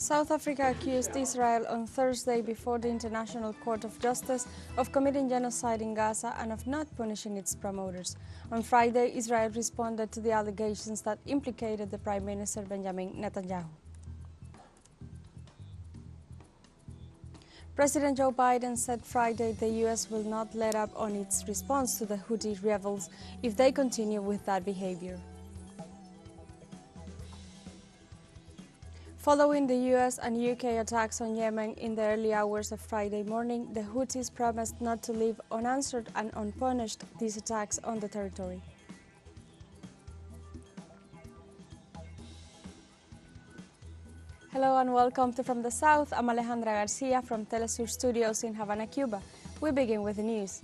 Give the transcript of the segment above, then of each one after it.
South Africa accused Israel on Thursday before the International Court of Justice of committing genocide in Gaza and of not punishing its promoters. On Friday, Israel responded to the allegations that implicated the Prime Minister Benjamin Netanyahu. President Joe Biden said Friday the U.S. will not let up on its response to the Houthi rebels if they continue with that behavior. Following the U.S. and U.K. attacks on Yemen in the early hours of Friday morning, the Houthis promised not to leave unanswered and unpunished these attacks on the territory. Hello and welcome to From the South. I'm Alejandra Garcia from teleSUR Studios in Havana, Cuba. We begin with the news.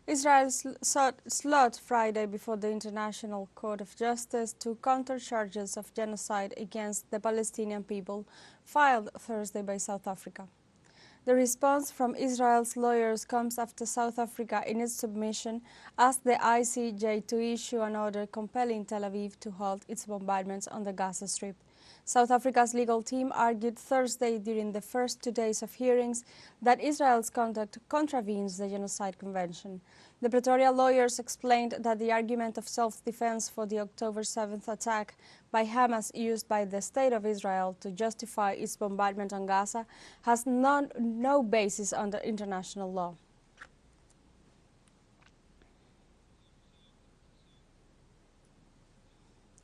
Israel sought Friday before the International Court of Justice to counter charges of genocide against the Palestinian people filed Thursday by South Africa. The response from Israel's lawyers comes after South Africa, in its submission, asked the ICJ to issue an order compelling Tel Aviv to halt its bombardments on the Gaza Strip. South Africa's legal team argued Thursday during the first 2 days of hearings that Israel's conduct contravenes the Genocide Convention. The Pretoria lawyers explained that the argument of self-defense for the October 7th attack by Hamas used by the State of Israel to justify its bombardment on Gaza has no basis under international law.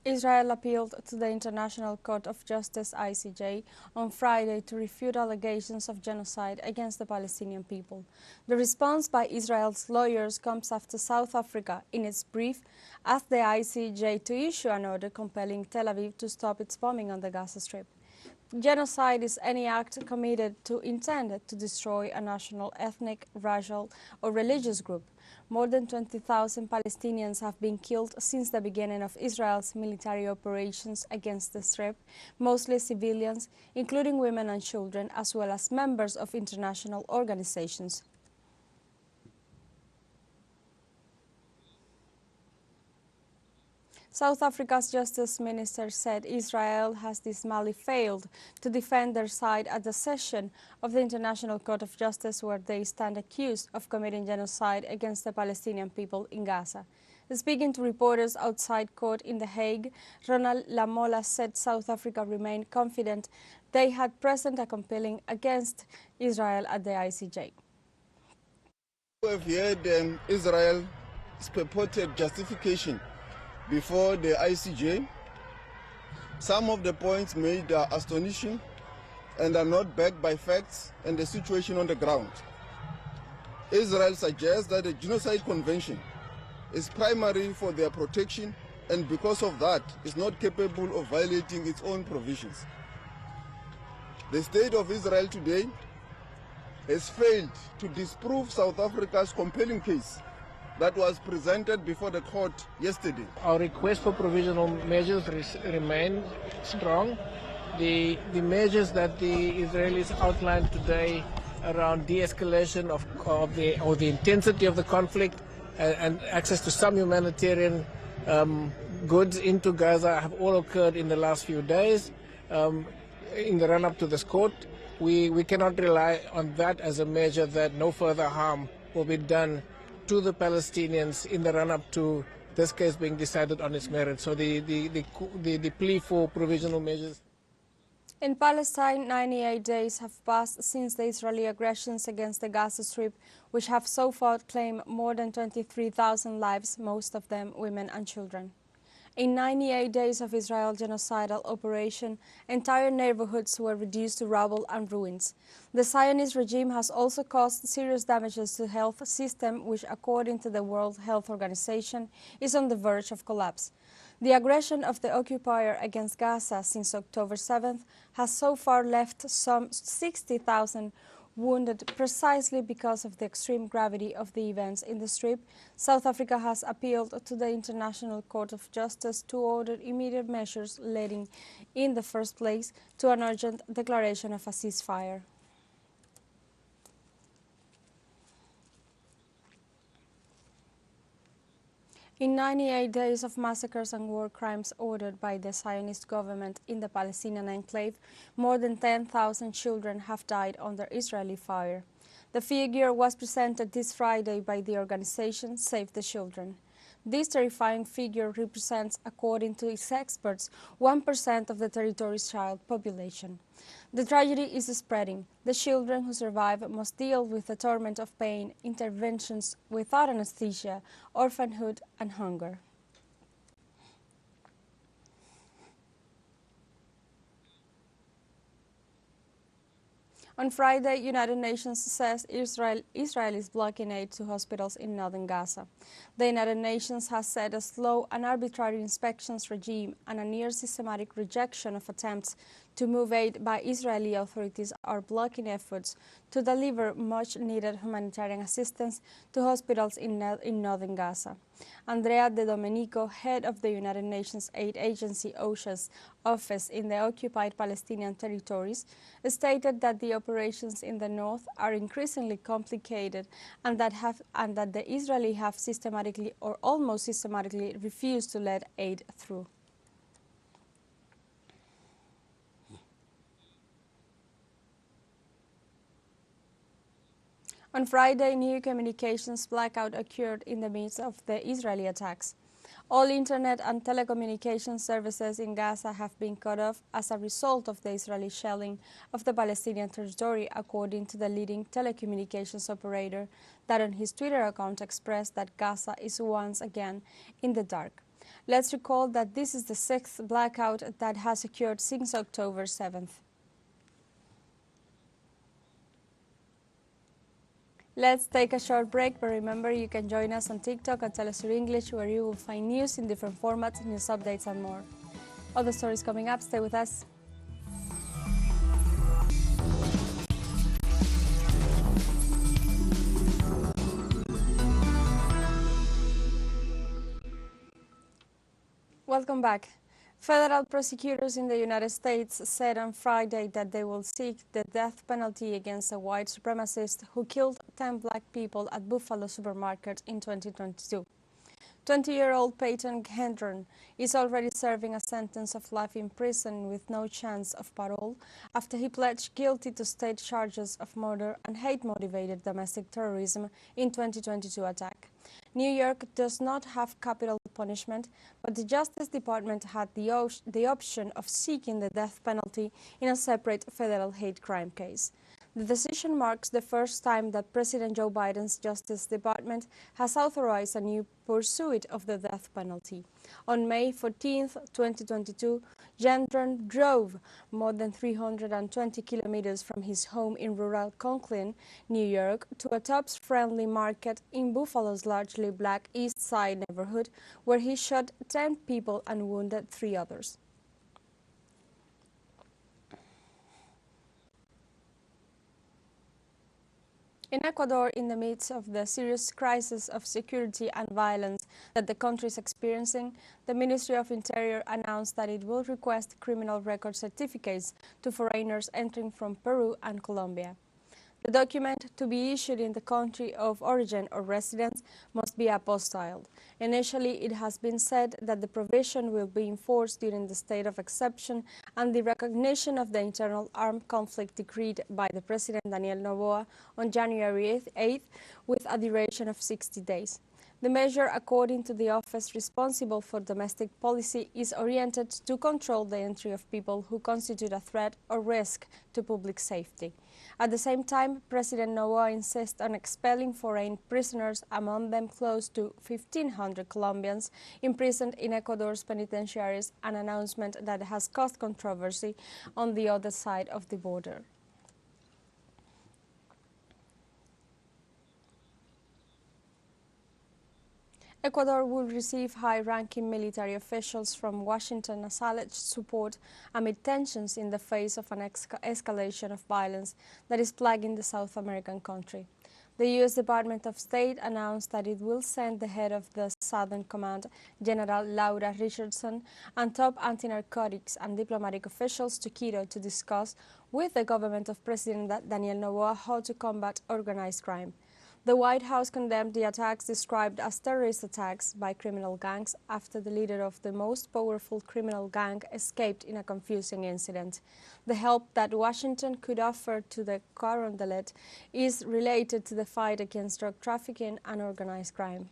Israel appealed to the International Court of Justice (ICJ) on Friday to refute allegations of genocide against the Palestinian people. The response by Israel's lawyers comes after South Africa, in its brief, asked the ICJ to issue an order compelling Tel Aviv to stop its bombing on the Gaza Strip. Genocide is any act committed to intended to destroy a national, ethnic, racial, or religious group. More than 20,000 Palestinians have been killed since the beginning of Israel's military operations against the Strip, mostly civilians, including women and children, as well as members of international organizations. South Africa's Justice Minister said Israel has dismally failed to defend their side at the session of the International Court of Justice, where they stand accused of committing genocide against the Palestinian people in Gaza. Speaking to reporters outside court in The Hague, Ronald Lamola said South Africa remained confident they had present a compelling against Israel at the ICJ. We have heard Israel's purported justification before the ICJ. Some of the points made are astonishing and are not backed by facts and the situation on the ground. Israel suggests that the Genocide Convention is primary for their protection and because of that is not capable of violating its own provisions. The State of Israel today has failed to disprove South Africa's compelling case that was presented before the court yesterday. Our request for provisional measures remain strong. The measures that the Israelis outlined today around de-escalation of the intensity of the conflict and access to some humanitarian goods into Gaza have all occurred in the last few days. In the run-up to this court, we cannot rely on that as a measure that no further harm will be done to the Palestinians in the run-up to this case being decided on its merits. So the plea for provisional measures. In Palestine, 98 days have passed since the Israeli aggressions against the Gaza Strip, which have so far claimed more than 23,000 lives, most of them women and children. In 98 days of Israel's genocidal operation, entire neighborhoods were reduced to rubble and ruins. The Zionist regime has also caused serious damages to the health system, which, according to the World Health Organization, is on the verge of collapse. The aggression of the occupier against Gaza since October 7th has so far left some 60,000 wounded precisely because of the extreme gravity of the events in the Strip, South Africa has appealed to the International Court of Justice to order immediate measures leading, in the first place, to an urgent declaration of a ceasefire. In 98 days of massacres and war crimes ordered by the Zionist government in the Palestinian enclave, more than 10,000 children have died under Israeli fire. The figure was presented this Friday by the organization Save the Children. This terrifying figure represents, according to its experts, 1% of the territory's child population. The tragedy is spreading. The children who survive must deal with the torment of pain, interventions without anesthesia, orphanhood, and hunger. On Friday, United Nations says Israel is blocking aid to hospitals in northern Gaza. The United Nations has set a slow and arbitrary inspections regime and a near systematic rejection of attempts to move aid by Israeli authorities are blocking efforts to deliver much-needed humanitarian assistance to hospitals in northern Gaza. Andrea De Domenico, head of the United Nations Aid Agency OSHA's office in the occupied Palestinian territories, stated that the operations in the north are increasingly complicated and that the Israelis have systematically or almost systematically refused to let aid through. On Friday, new communications blackout occurred in the midst of the Israeli attacks. All internet and telecommunication services in Gaza have been cut off as a result of the Israeli shelling of the Palestinian territory, according to the leading telecommunications operator that on his Twitter account expressed that Gaza is once again in the dark. Let's recall that this is the sixth blackout that has occurred since October 7th. Let's take a short break, but remember you can join us on TikTok at teleSUR English, where you will find news in different formats, news updates and more. Other stories coming up, stay with us. Welcome back. Federal prosecutors in the United States said on Friday that they will seek the death penalty against a white supremacist who killed 10 black people at Buffalo supermarket in 2022. 20-year-old Peyton Hendron is already serving a sentence of life in prison with no chance of parole after he pledged guilty to state charges of murder and hate-motivated domestic terrorism in 2022 attack. New York does not have capital punishment, but the Justice Department had the option of seeking the death penalty in a separate federal hate crime case. The decision marks the first time that President Joe Biden's Justice Department has authorized a new pursuit of the death penalty. On May 14, 2022, Gendron drove more than 320 kilometers from his home in rural Conklin, New York, to a Tops-friendly market in Buffalo's largely black East Side neighborhood, where he shot 10 people and wounded 3 others. In Ecuador, in the midst of the serious crisis of security and violence that the country is experiencing, the Ministry of Interior announced that it will request criminal record certificates to foreigners entering from Peru and Colombia. The document, to be issued in the country of origin or residence, must be apostilled. Initially, it has been said that the provision will be enforced during the state of exception and the recognition of the internal armed conflict decreed by the President Daniel Noboa on January 8th, with a duration of 60 days. The measure, according to the office responsible for domestic policy, is oriented to control the entry of people who constitute a threat or risk to public safety. At the same time, President Noboa insists on expelling foreign prisoners, among them close to 1,500 Colombians imprisoned in Ecuador's penitentiaries, an announcement that has caused controversy on the other side of the border. Ecuador will receive high-ranking military officials from Washington as alleged support amid tensions in the face of an escalation of violence that is plaguing the South American country. The U.S. Department of State announced that it will send the head of the Southern Command, General Laura Richardson, and top anti-narcotics and diplomatic officials to Quito to discuss with the government of President Daniel Noboa how to combat organized crime. The White House condemned the attacks described as terrorist attacks by criminal gangs after the leader of the most powerful criminal gang escaped in a confusing incident. The help that Washington could offer to the Carondelet is related to the fight against drug trafficking and organized crime.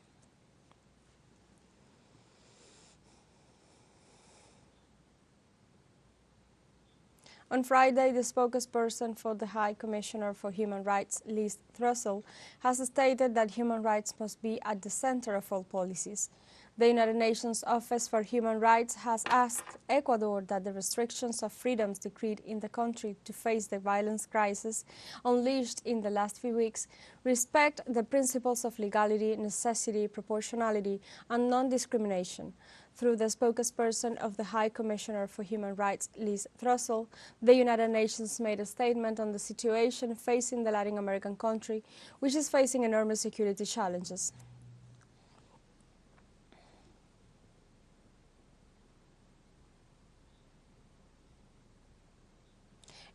On Friday, the spokesperson for the High Commissioner for Human Rights, Liz Throssell, has stated that human rights must be at the center of all policies. The United Nations Office for Human Rights has asked Ecuador that the restrictions of freedoms decreed in the country to face the violence crisis unleashed in the last few weeks respect the principles of legality, necessity, proportionality, and non-discrimination. Through the spokesperson of the High Commissioner for Human Rights, Liz Throssell, the United Nations made a statement on the situation facing the Latin American country, which is facing enormous security challenges.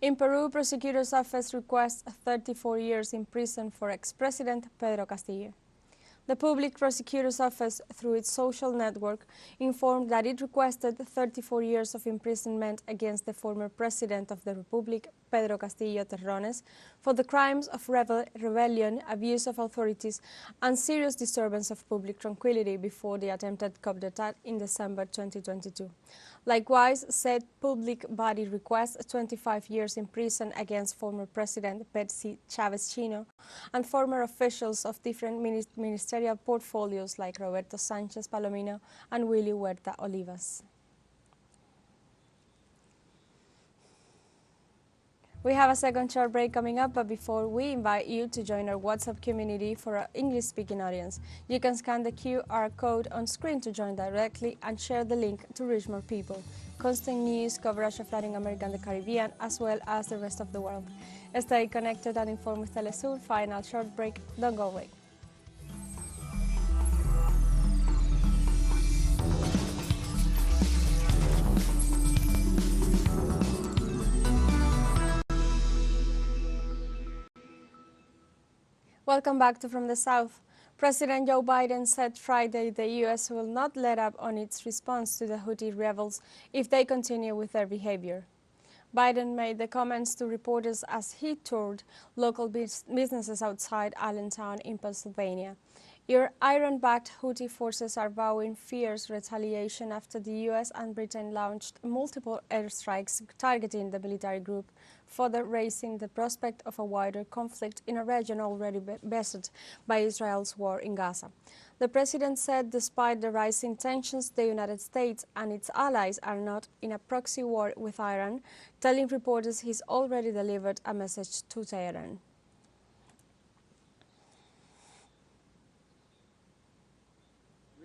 In Peru, prosecutor's office requests 34 years in prison for ex-president Pedro Castillo. The Public Prosecutor's Office, through its social network, informed that it requested 34 years of imprisonment against the former president of the Republic, Pedro Castillo Terrones, for the crimes of rebellion, abuse of authorities, and serious disturbance of public tranquility before the attempted coup d'etat in December 2022. Likewise, said public body requests 25 years in prison against former President Betsy Chavez Chino and former officials of different ministerial portfolios like Roberto Sánchez Palomino and Willy Huerta Olivas. We have a second short break coming up, but before we invite you to join our WhatsApp community for our English-speaking audience. You can scan the QR code on screen to join directly and share the link to reach more people. Constant news, coverage of Latin America and the Caribbean, as well as the rest of the world. Stay connected and informed with teleSUR. Final short break. Don't go away. Welcome back to From the South. President Joe Biden said Friday the U.S. will not let up on its response to the Houthi rebels if they continue with their behavior. Biden made the comments to reporters as he toured local businesses outside Allentown in Pennsylvania. Iran-backed Houthi forces are vowing fierce retaliation after the U.S. and Britain launched multiple airstrikes targeting the military group, further raising the prospect of a wider conflict in a region already beset by Israel's war in Gaza. The president said despite the rising tensions, the United States and its allies are not in a proxy war with Iran, telling reporters he's already delivered a message to Tehran.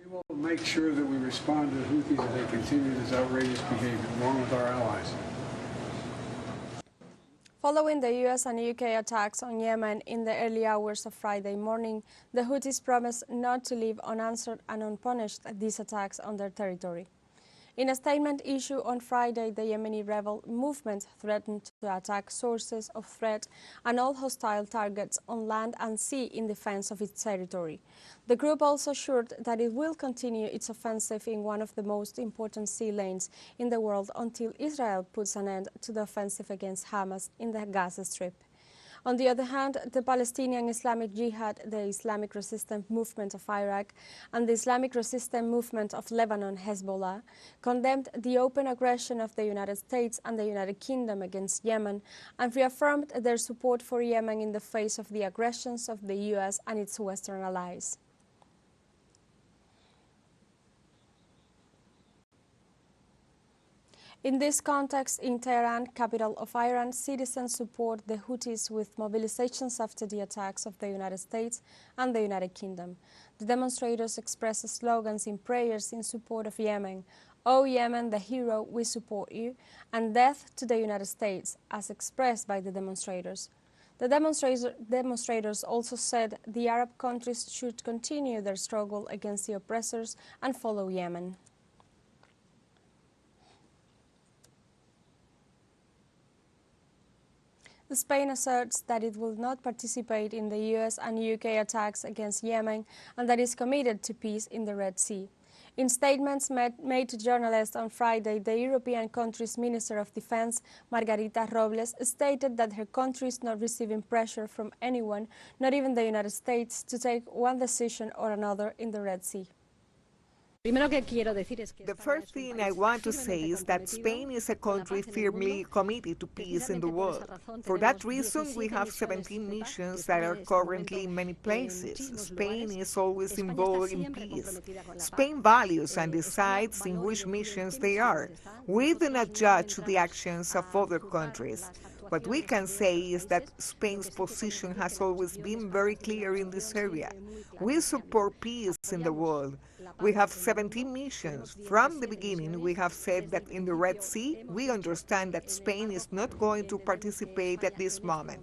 We will make sure that we respond to the Houthis as they continue this outrageous behavior, along with our allies. Following the U.S. and U.K. attacks on Yemen in the early hours of Friday morning, the Houthis promised not to leave unanswered and unpunished these attacks on their territory. In a statement issued on Friday, the Yemeni rebel movement threatened to attack sources of threat and all hostile targets on land and sea in defense of its territory. The group also assured that it will continue its offensive in one of the most important sea lanes in the world until Israel puts an end to the offensive against Hamas in the Gaza Strip. On the other hand, the Palestinian Islamic Jihad, the Islamic Resistance Movement of Iraq, and the Islamic Resistance Movement of Lebanon, Hezbollah, condemned the open aggression of the United States and the United Kingdom against Yemen and reaffirmed their support for Yemen in the face of the aggressions of the U.S. and its Western allies. In this context, in Tehran, capital of Iran, citizens support the Houthis with mobilizations after the attacks of the United States and the United Kingdom. The demonstrators expressed slogans in prayers in support of Yemen. "O Yemen, the hero, we support you," and "Death to the United States," as expressed by the demonstrators. The demonstrators also said the Arab countries should continue their struggle against the oppressors and follow Yemen. Spain asserts that it will not participate in the US and UK attacks against Yemen and that it is committed to peace in the Red Sea. In statements made to journalists on Friday, the European country's Minister of Defense, Margarita Robles, stated that her country is not receiving pressure from anyone, not even the United States, to take one decision or another in the Red Sea. The first thing I want to say is that Spain is a country firmly committed to peace in the world. For that reason, we have 17 missions that are currently in many places. Spain is always involved in peace. Spain values and decides in which missions they are. We do not judge the actions of other countries. What we can say is that Spain's position has always been very clear in this area. We support peace in the world. We have 17 missions. From the beginning, we have said that in the Red Sea, we understand that Spain is not going to participate at this moment.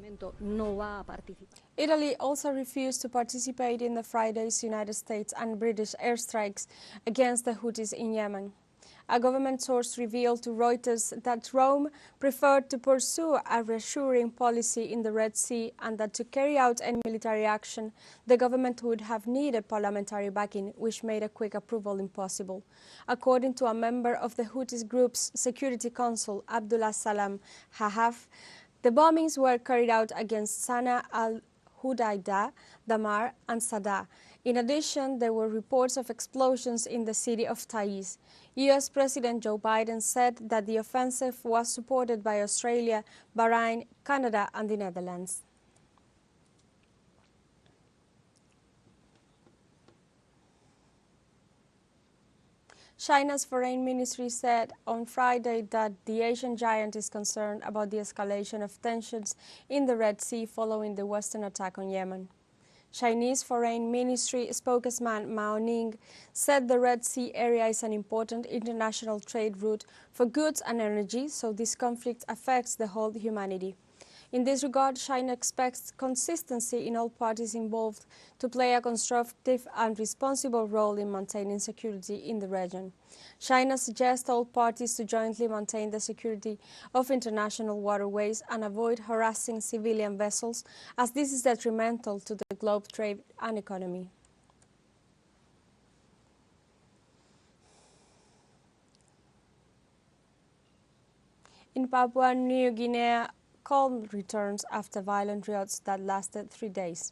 Italy also refused to participate in the Friday's United States and British airstrikes against the Houthis in Yemen. A government source revealed to Reuters that Rome preferred to pursue a reassuring policy in the Red Sea and that to carry out any military action, the government would have needed parliamentary backing, which made a quick approval impossible. According to a member of the Houthis group's Security Council, Abdullah Salam Hahaf, the bombings were carried out against Sana'a al-Hudaydah, Damar, and Sada. In addition, there were reports of explosions in the city of Taiz. US President Joe Biden said that the offensive was supported by Australia, Bahrain, Canada, and the Netherlands. China's foreign ministry said on Friday that the Asian giant is concerned about the escalation of tensions in the Red Sea following the Western attack on Yemen. Chinese Foreign Ministry spokesman Mao Ning said the Red Sea area is an important international trade route for goods and energy, so this conflict affects the whole humanity. In this regard, China expects consistency in all parties involved to play a constructive and responsible role in maintaining security in the region. China suggests all parties to jointly maintain the security of international waterways and avoid harassing civilian vessels, as this is detrimental to the globe trade and economy. In Papua New Guinea, calm returns after violent riots that lasted 3 days.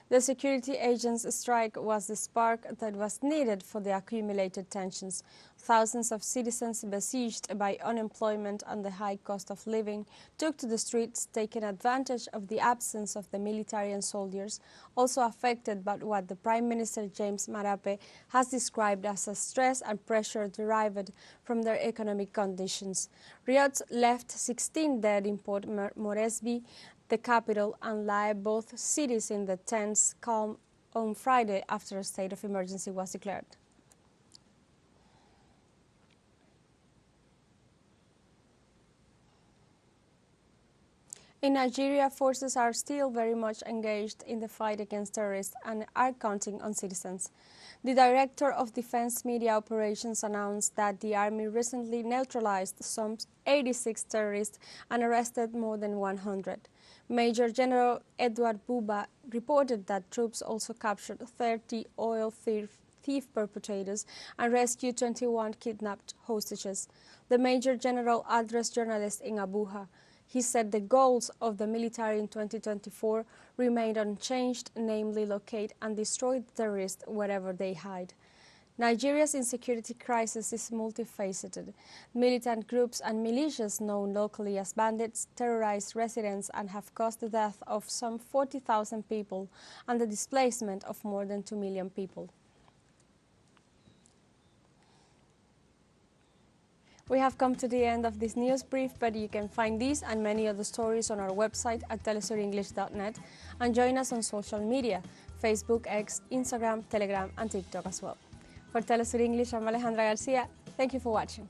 The security agents' strike was the spark that was needed for the accumulated tensions. Thousands of citizens besieged by unemployment and the high cost of living took to the streets, taking advantage of the absence of the military and soldiers, also affected by what the Prime Minister James Marape has described as a stress and pressure derived from their economic conditions. Riots left 16 dead in Port Moresby, the capital, and left both cities in the tense calm on Friday after a state of emergency was declared. In Nigeria, forces are still very much engaged in the fight against terrorists and are counting on citizens. The Director of Defense Media Operations announced that the Army recently neutralized some 86 terrorists and arrested more than 100. Major General Edward Buba reported that troops also captured 30 oil thief perpetrators and rescued 21 kidnapped hostages. The Major General addressed journalists in Abuja. He said the goals of the military in 2024 remained unchanged, namely locate and destroy terrorists wherever they hide. Nigeria's insecurity crisis is multifaceted. Militant groups and militias known locally as bandits terrorize residents and have caused the death of some 40,000 people and the displacement of more than 2 million people. We have come to the end of this news brief, but you can find these and many other stories on our website at telesurenglish.net and join us on social media, Facebook, X, Instagram, Telegram and TikTok as well. For TeleSUR English, I'm Alejandra Garcia. Thank you for watching.